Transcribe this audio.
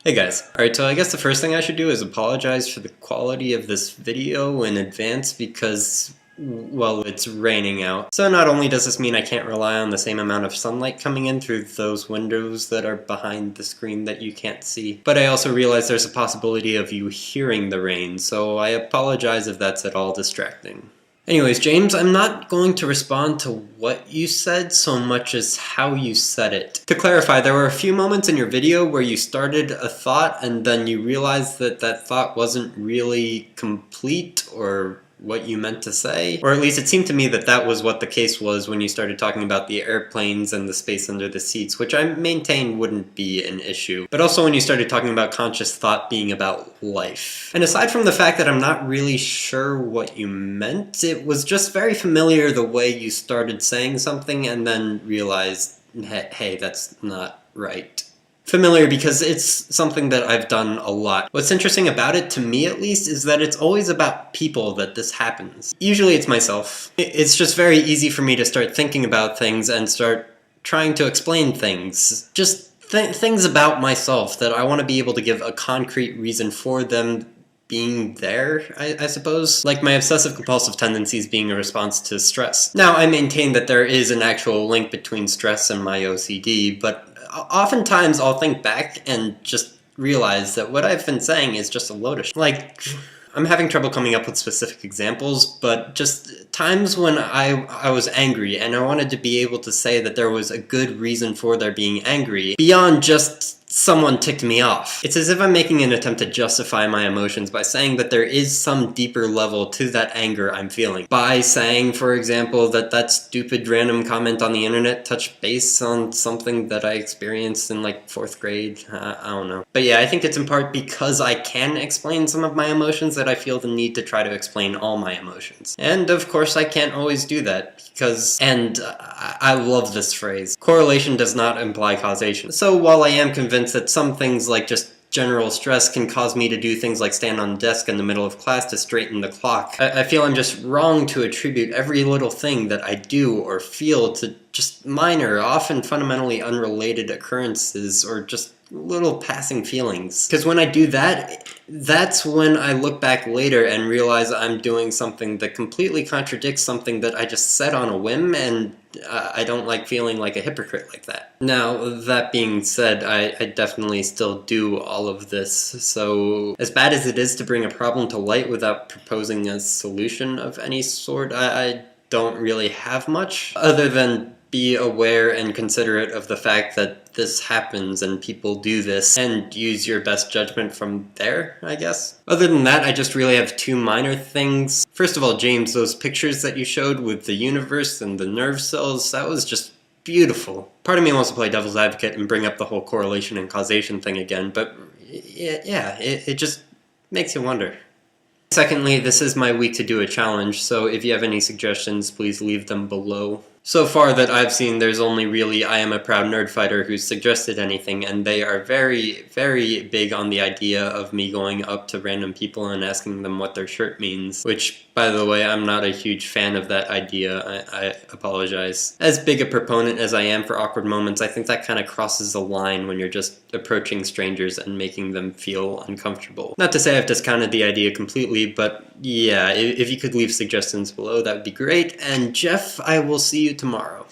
Hey guys. Alright, so I guess the first thing I should do is apologize for the quality of this video in advance because, well, it's raining out. So not only does this mean I can't rely on the same amount of sunlight coming in through those windows that are behind the screen that you can't see, but I also realize there's a possibility of you hearing the rain, so I apologize if that's at all distracting. Anyways, James, I'm not going to respond to what you said so much as how you said it. To clarify, there were a few moments in your video where you started a thought and then you realized that that thought wasn't really complete or what you meant to say. Or at least it seemed to me that that was what the case was when you started talking about the airplanes and the space under the seats, which I maintain wouldn't be an issue. But also when you started talking about conscious thought being about life. And aside from the fact that I'm not really sure what you meant, it was just very familiar the way you started saying something and then realized, hey, that's not right. Familiar because it's something that I've done a lot. What's interesting about it, to me at least, is that it's always about people that this happens. Usually it's myself. It's just very easy for me to start thinking about things and start trying to explain things. Just things about myself that I want to be able to give a concrete reason for them being there, I suppose. Like my obsessive compulsive tendencies being a response to stress. Now, I maintain that there is an actual link between stress and my OCD, but oftentimes I'll think back and just realize that what I've been saying is just a load of like, I'm having trouble coming up with specific examples, but just times when I was angry and I wanted to be able to say that there was a good reason for their being angry, beyond just someone ticked me off. It's as if I'm making an attempt to justify my emotions by saying that there is some deeper level to that anger I'm feeling. By saying, for example, that that stupid random comment on the internet touched base on something that I experienced in like 4th grade. I don't know. But yeah, I think it's in part because I can explain some of my emotions that I feel the need to try to explain all my emotions. And of course I can't always do that because, and I love this phrase, correlation does not imply causation. So while I am convinced that some things like just general stress can cause me to do things like stand on a desk in the middle of class to straighten the clock, I feel I'm just wrong to attribute every little thing that I do or feel to just minor, often fundamentally unrelated occurrences or just little passing feelings. Because when I do that, that's when I look back later and realize I'm doing something that completely contradicts something that I just said on a whim, and I don't like feeling like a hypocrite like that. Now, that being said, I definitely still do all of this, so as bad as it is to bring a problem to light without proposing a solution of any sort, I don't really have much, other than be aware and considerate of the fact that this happens and people do this, and use your best judgment from there, I guess. Other than that, I just really have two minor things. First of all, James, those pictures that you showed with the universe and the nerve cells, that was just beautiful. Part of me wants to play devil's advocate and bring up the whole correlation and causation thing again, but yeah, it just makes you wonder. Secondly, this is my week to do a challenge, so if you have any suggestions, please leave them below. So far that I've seen, there's only really I Am a Proud Nerd Fighter who's suggested anything, and they are very, very big on the idea of me going up to random people and asking them what their shirt means, which, by the way, I'm not a huge fan of that idea. I apologize. As big a proponent as I am for awkward moments, I think that kind of crosses the line when you're just approaching strangers and making them feel uncomfortable. Not to say I've discounted the idea completely, but yeah, if you could leave suggestions below, that would be great. And Jeff, I will see you tomorrow.